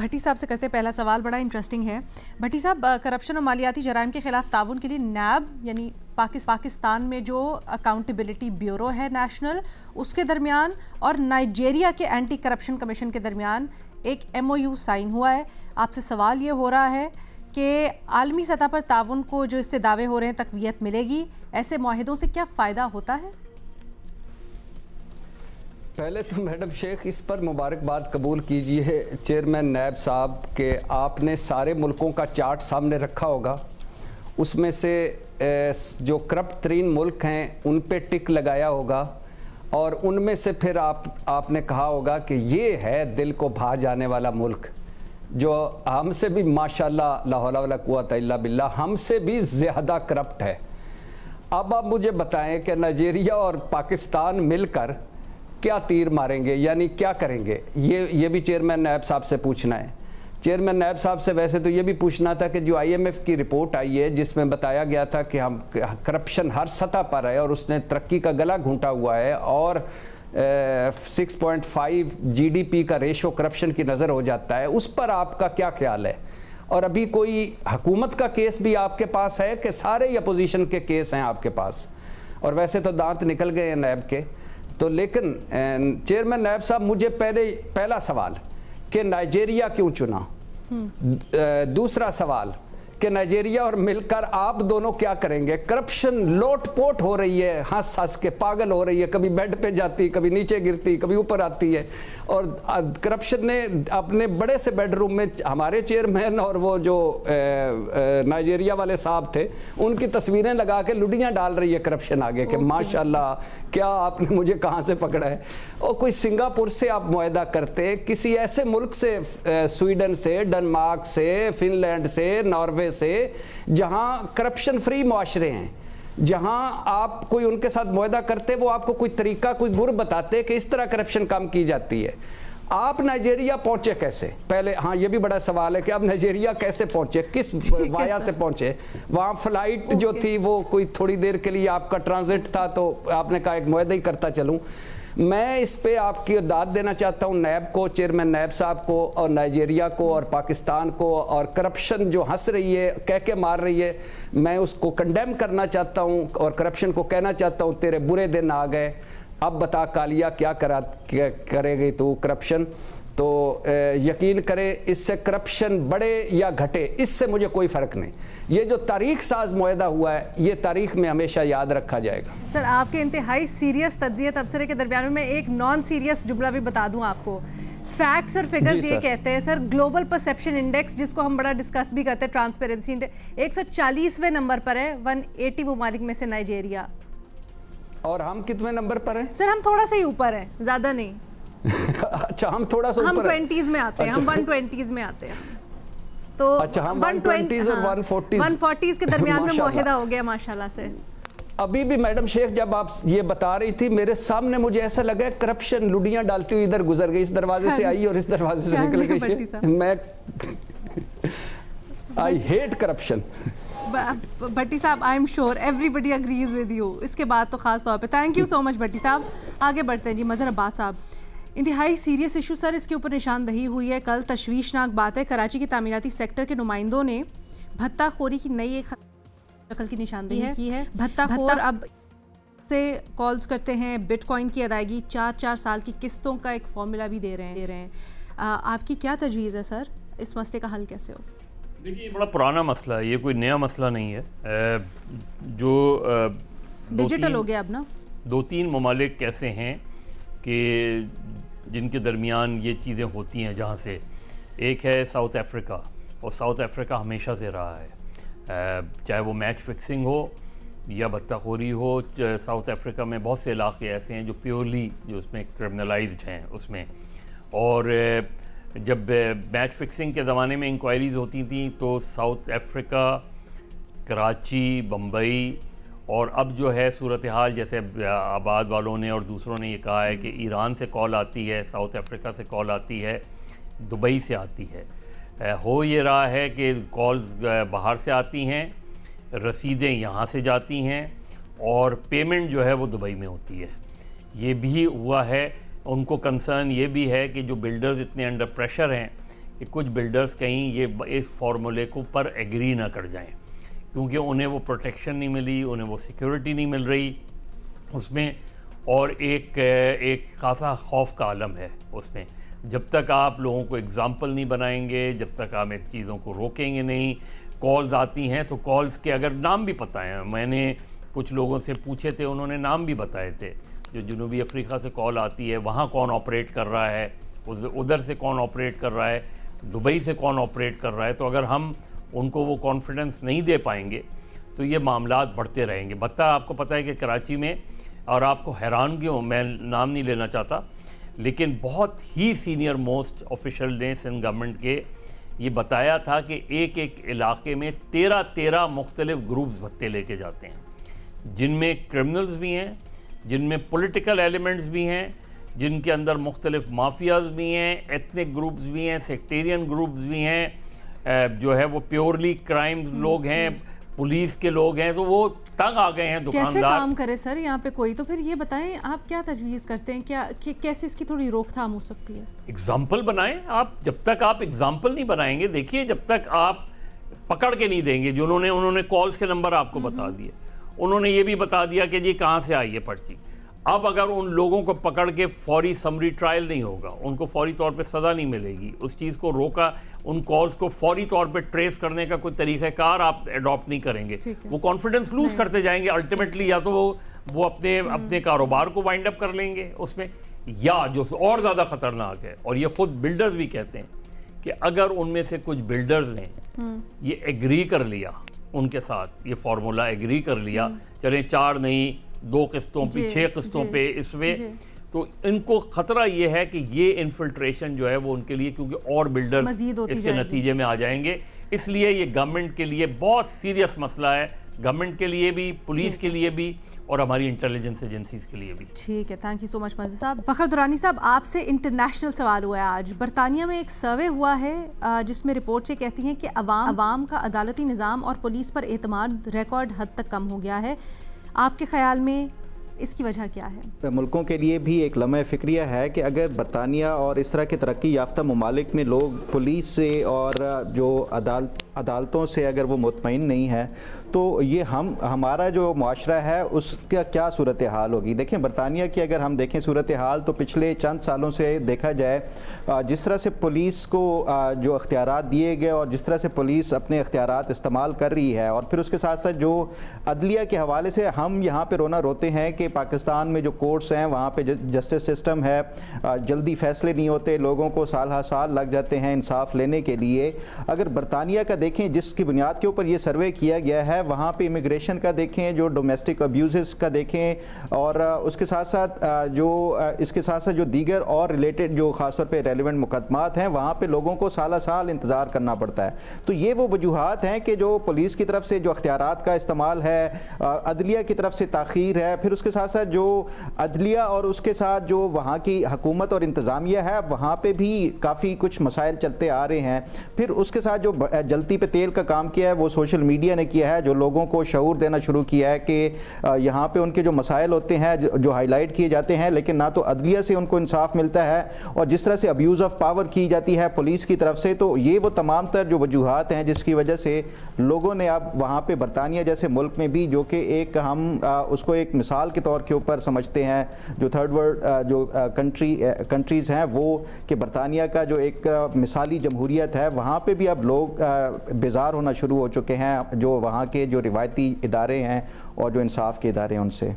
بھٹی صاحب سے کرتے پہلا سوال بڑا انٹرسٹنگ ہے. بھٹی صاحب، کرپشن اور مالیاتی جرائم کے خلاف تعاون کے لیے نیب یعنی پاکستان میں جو اکاؤنٹیبلٹی بیورو ہے نیشنل، اس کے درمیان اور نائجیریا کے اینٹی کرپشن کمیشن کے درمیان ایک MOU سائن ہوا ہے. آپ سے سوال یہ ہو رہا ہے کہ عالمی سطح پر تعاون کو جو اس سے دعوے ہو رہے ہیں تقویت ملے گی؟ ایسے معاہدوں سے کیا فائدہ ہوتا ہے؟ پہلے تو میڈم شیخ اس پر مبارکباد قبول کیجئے چیئرمین نیب صاحب کہ آپ نے سارے ملکوں کا چارٹ سامنے رکھا ہوگا. اس میں سے جو کرپٹ ترین ملک ہیں ان پہ ٹک لگایا ہوگا اور ان میں سے پھر آپ نے کہا ہوگا کہ یہ ہے دل کو بھا جانے والا ملک جو ہم سے بھی ماشاءاللہ لا حول ولا قوت الا باللہ ہم سے بھی زیادہ کرپٹ ہے. اب آپ مجھے بتائیں کہ نائجیریا اور پاکستان مل کر کیا تیر ماریں گے، یعنی کیا کریں گے؟ یہ بھی چیئرمین نیب صاحب سے پوچھنا ہے. چیئرمین نیب صاحب سے ویسے تو یہ بھی پوچھنا تھا کہ جو IMF کی رپورٹ آئی ہے جس میں بتایا گیا تھا کہ ہم کرپشن ہر سطح پر ہے اور اس نے ترقی کا گلا گھونٹا ہوا ہے اور 6.5 GDP کا ریشو کرپشن کی نظر ہو جاتا ہے، اس پر آپ کا کیا خیال ہے؟ اور ابھی کوئی حکومت کا کیس بھی آپ کے پاس ہے کہ سارے ہی اپوزیشن کے کیس ہیں آپ کے پاس؟ اور ویسے تو دانت نکل گئے ہیں نیب کے. تو لیکن چیئرمین نیب صاحب مجھے پہلا سوال کہ نائجیریا کیوں چنا؟ دوسرا سوال کہ نائجیریا اور مل کر آپ دونوں کیا کریں گے؟ کرپشن لوٹ پوٹ ہو رہی ہے، ہنس ہنس کے پاگل ہو رہی ہے، کبھی بیڈ پہ جاتی، کبھی نیچے گرتی، کبھی اوپر آتی ہے. اور کرپشن نے اپنے بڑے سے بیڈ روم میں ہمارے چیئرمین اور وہ جو نائجیریا والے صاحب تھے ان کی تصویریں لگا کے لڈیاں ڈال رہی ہے کرپشن آگے کہ ماشاءاللہ کیا آپ نے مجھے کہاں سے پکڑا ہے. اور کوئی سنگاپور سے آپ معاہدہ کرتے، کسی ایسے ملک سے، سویڈن سے، ڈنمارک سے، فن لینڈ سے، ناروے سے، جہاں کرپشن فری معاشرے ہیں، جہاں آپ کوئی ان کے ساتھ معاہدہ کرتے وہ آپ کو کوئی طریقہ، کوئی گر بتاتے کہ اس طرح کرپشن کم کی جاتی ہے. آپ نائجیریا پہنچے کیسے؟ پہلے ہاں یہ بھی بڑا سوال ہے کہ آپ نائجیریا کیسے پہنچے، کس وایا سے پہنچے؟ وہاں فلائٹ جو تھی وہ کوئی تھوڑی دیر کے لیے آپ کا ٹرانزٹ تھا تو آپ نے کہا ایک معاہدہ ہی کرتا چلوں. میں اس پہ آپ کی داد دینا چاہتا ہوں نیب کو، چیئرمین نیب صاحب کو اور نائجیریا کو اور پاکستان کو. اور کرپشن جو ہنس رہی ہے، کہہ کے مار رہی ہے، میں اس کو کنڈیم کرنا چاہتا ہوں اور کرپشن کو کہنا چاہتا ہوں تیرے برے دن آ گئے. اب بتا کالیا کیا کرے گی تو کرپشن؟ تو یقین کریں اس سے کرپشن بڑھے یا گھٹے اس سے مجھے کوئی فرق نہیں. یہ جو تاریخ ساز معاہدہ ہوا ہے یہ تاریخ میں ہمیشہ یاد رکھا جائے گا. سر آپ کے انتہائی سیریس تجزیہ تبصرے کے درمیان میں ایک نان سیریس جملہ بھی بتا دوں آپ کو. فیکٹس اور فگرز یہ کہتے ہیں سر، گلوبل پرسیپشن انڈیکس جس کو ہم بڑا ڈسکس بھی کرتے ہیں، ٹرانسپیرنسی انڈیکس 140ویں نمبر پر ہے 180 ممالک میں سے نائجیریا. اور ہم کتنے نمبر پر ہیں؟ سر ہم تھوڑا سا ہی اوپر ہیں، زیادہ نہیں. اچھا ہم تھوڑا سا اوپر ہیں، ہم 20s میں آتے ہیں، ہم 120s میں آتے ہیں. تو اچھا ہم 120s اور 140s کے درمیان میں معاہدہ ہو گیا ماشاءاللہ سے. ابھی بھی میڈم شیخ جب آپ یہ بتا رہی تھی میرے سامنے مجھے ایسا لگا ہے کرپشن لڈیاں ڈالتی ہوئی ادھر گزر گئی، اس دروازے سے آئی اور اس دروازے سے نکل گئی. میں I hate corruption. Bhatti Sahab I am sure everybody agrees with you. اس کے بعد تو خاص طور پہ تھینک یو سو مچ بھٹی صاحب. آگے بڑھتے ہیں جی. مظہر عباس صاحب، انتہائی سیریس ایشو سر، اس کے اوپر نشاندہی ہوئی ہے کل. تشویشناک بات ہے، کراچی کے تعمیراتی سیکٹر کے نمائندوں نے بھتہ خوری کی نئی ایک شکل کی نشاندہی کی ہے. بھتہ خور اب سے کالز کرتے ہیں بٹ کوائن کی ادائیگی 4 سال کی قسطوں کا ایک فارمولا بھی دے رہے ہیں. آپ کی کیا تجویز ہے سر، اس مسئلے کا حل کیسے ہو؟ دیکھیے یہ بڑا پرانا مسئلہ ہے، یہ کوئی نیا مسئلہ نہیں ہے. جو ڈیجیٹل ہو گیا اب نا. 2-3 ممالک ایسے ہیں کہ جن کے درمیان یہ چیزیں ہوتی ہیں، جہاں سے ایک ہے ساؤتھ افریقہ. اور ساؤتھ افریقہ ہمیشہ سے رہا ہے، چاہے وہ میچ فکسنگ ہو یا بھتہ خوری ہو. ساؤتھ افریقہ میں بہت سے علاقے ایسے ہیں جو پیورلی جو اس میں کرمنلائزڈ ہیں اس میں. اور جب میچ فکسنگ کے زمانے میں انکوائریز ہوتی تھیں تو ساؤتھ افریقہ، کراچی، بمبئی، اور اب جو ہے صورتحال جیسے آباد والوں نے اور دوسروں نے یہ کہا ہے کہ ایران سے کال آتی ہے، ساؤتھ افریقہ سے کال آتی ہے، دبئی سے آتی ہے. ہو یہ رہا ہے کہ کالز باہر سے آتی ہیں، رسیدیں یہاں سے جاتی ہیں اور پیمنٹ جو ہے وہ دبئی میں ہوتی ہے. یہ بھی ہوا ہے. ان کو کنسرن یہ بھی ہے کہ جو بلڈرز اتنے انڈر پریشر ہیں کہ کچھ بلڈرز کہیں یہ اس فارمولے کو پر ایگری نہ کر جائیں، کیونکہ انہیں وہ پروٹیکشن نہیں ملی، انہیں وہ سیکیورٹی نہیں مل رہی اس میں، اور ایک خاصا خوف کا عالم ہے اس میں۔ جب تک آپ لوگوں کو اگزامپل نہیں بنائیں گے، جب تک آپ ایک چیزوں کو روکیں گے نہیں، کالز آتی ہیں تو کالز کے اگر نام بھی پتہ ہیں، میں نے کچھ لوگوں سے پوچھے تھے، انہوں نے نام بھی بتائے تھے، جو جنوبی افریقہ سے کال آتی ہے وہاں کون آپریٹ کر رہا ہے، ادھر سے کون آپریٹ کر رہا ہے، دبئی سے کون آپریٹ کر رہا ہے۔ تو اگر ہم ان کو وہ کانفیڈنس نہیں دے پائیں گے تو یہ معاملات بڑھتے رہیں گے۔ آپ کو پتہ ہے کہ کراچی میں، اور آپ کو حیران کیوں، میں نام نہیں لینا چاہتا، لیکن بہت ہی سینئر موسٹ آفیشل نے سندھ گورنمنٹ کے یہ بتایا تھا کہ ایک علاقے میں 13 مختلف گروپس بھتے لے کے جاتے ہیں، جن میں کرمنلز بھی ہیں، جن میں پولیٹیکل ایلیمنٹس بھی ہیں، جن کے اندر مختلف مافیاز بھی ہیں، ایتھنک گروپس بھی ہیں، سیکٹیرین گروپس بھی ہیں، جو ہے وہ پیورلی کرائم لوگ ہیں، پولیس کے لوگ ہیں، تو وہ تنگ آ گئے ہیں دکاندار۔ کیسے کام کرے سر یہاں پہ کوئی؟ تو پھر یہ بتائیں آپ کیا تجویز کرتے ہیں، کیسے اس کی تھوڑی روک تھام ہو سکتی ہے؟ اگزامپل بنائیں آپ، جب تک آپ اگزامپل نہیں بنائیں گے، دیکھیے جب تک آپ پکڑ کے نہیں دیں گے، جو انہوں نے کالز کے نمبر آپ کو بتا دیے، انہوں نے یہ بھی بتا دیا کہ جی کہاں سے آئی ہے پرچی۔ اب اگر ان لوگوں کو پکڑ کے فوری سمری ٹرائل نہیں ہوگا، ان کو فوری طور پہ سزا نہیں ملے گی، اس چیز کو روکا، ان کالز کو فوری طور پہ ٹریس کرنے کا کوئی طریقہ کار آپ اڈاپٹ نہیں کریں گے، وہ کانفیڈنس لوز کرتے جائیں گے الٹیمیٹلی، یا تو وہ اپنے کاروبار کو وائنڈ اپ کر لیں گے اس میں، یا جو اور زیادہ خطرناک ہے، اور یہ خود بلڈرز بھی کہتے ہیں کہ اگر ان میں سے کچھ بلڈرز نے یہ ایگری کر لیا ان کے ساتھ، یہ فارمولا ایگری کر لیا، چلیں 4 نہیں 2 قسطوں پہ 6 قسطوں پہ اس میں، تو ان کو خطرہ یہ ہے کہ یہ انفلٹریشن جو ہے وہ ان کے لیے، کیونکہ اور بلڈر اس کے نتیجے میں آ جائیں گے، اس لیے یہ گورنمنٹ کے لیے بہت سیریس مسئلہ ہے، گورنمنٹ کے لیے بھی، پولیس کے لیے بھی، اور ہماری انٹیلیجنس ایجنسیز کے لیے بھی۔ ٹھیک ہے، تھینک یو سو مچ مرزا صاحب۔ فخر درانی صاحب، آپ سے انٹرنیشنل سوال ہوا ہے آج۔ برطانیہ میں ایک سروے ہوا ہے جس میں رپورٹ یہ کہتی ہیں کہ عوام کا عدالتی نظام اور پولیس پر اعتماد ریکارڈ حد تک کم ہو گیا ہے۔ آپ کے خیال میں اس کی وجہ کیا ہے؟ ملکوں کے لیے بھی ایک لمحہ فکریہ ہے کہ اگر برطانیہ اور اس طرح کے ترقی یافتہ ممالک میں لوگ پولیس سے اور جو عدالتوں سے اگر وہ مطمئن نہیں ہے تو یہ ہمارا جو معاشرہ ہے اس کا کیا صورتحال ہوگی۔ دیکھیں برطانیہ کی اگر ہم دیکھیں صورتحال تو پچھلے چند سالوں سے دیکھا جائے جس طرح سے پولیس کو جو اختیارات دیے گئے اور جس طرح سے پولیس اپنے اختیارات استعمال کر رہی ہے، اور پھر اس کے ساتھ ساتھ جو عدلیہ کے حوالے سے ہم یہاں پہ رونا روتے ہیں کہ پاکستان میں جو کورٹس ہیں وہاں پہ جسٹس سسٹم ہے، جلدی فیصلے نہیں ہوتے، لوگوں کو سال ہر سال لگ جاتے ہیں انصاف لینے کے لیے۔ اگر برطانیہ کا دیکھیں جس کی بنیاد کے اوپر یہ سروے کیا گیا ہے، وہاں پہ امیگریشن کا دیکھیں، جو ڈومیسٹک ابیوزز کا دیکھیں، اور اس کے ساتھ ساتھ جو دیگر اور ریلیٹڈ جو خاص طور پہ ریلیونٹ مقدمات ہیں وہاں پہ لوگوں کو سالہ سال انتظار کرنا پڑتا ہے۔ تو یہ وہ وجوہات ہیں کہ جو پولیس کی طرف سے جو اختیارات کا استعمال ہے، عدلیہ کی طرف سے تاخیر ہے، پھر اس کے ساتھ ساتھ جو عدلیہ اور اس کے ساتھ جو وہاں کی حکومت اور انتظامیہ ہے وہاں پہ بھی کافی کچھ مسائل چلتے آ رہے ہیں۔ پھر اس کے ساتھ جو جلتی پہ تیل کا کام کیا ہے وہ سوشل میڈیا نے کیا ہے، جو لوگوں کو شعور دینا شروع کیا ہے کہ یہاں پہ ان کے جو مسائل ہوتے ہیں جو ہائی لائٹ کیے جاتے ہیں، لیکن نہ تو عدلیہ سے ان کو انصاف ملتا ہے، اور جس طرح سے ابیوز آف پاور کی جاتی ہے پولیس کی طرف سے، تو یہ وہ تمام تر جو وجوہات ہیں جس کی وجہ سے لوگوں نے اب وہاں پہ برطانیہ جیسے ملک میں بھی، جو کہ ایک ہم اس کو ایک مثال کے طور کے اوپر سمجھتے ہیں، جو تھرڈ ورلڈ جو کنٹریز ہیں وہ، کہ برطانیہ کا جو ایک مثالی جمہوریت ہے وہاں پہ بھی اب لوگ بیزار ہونا شروع ہو چکے ہیں، جو وہاں کے جو روایتی ادارے ہیں اور جو انصاف کے ادارے ہیں ان سے۔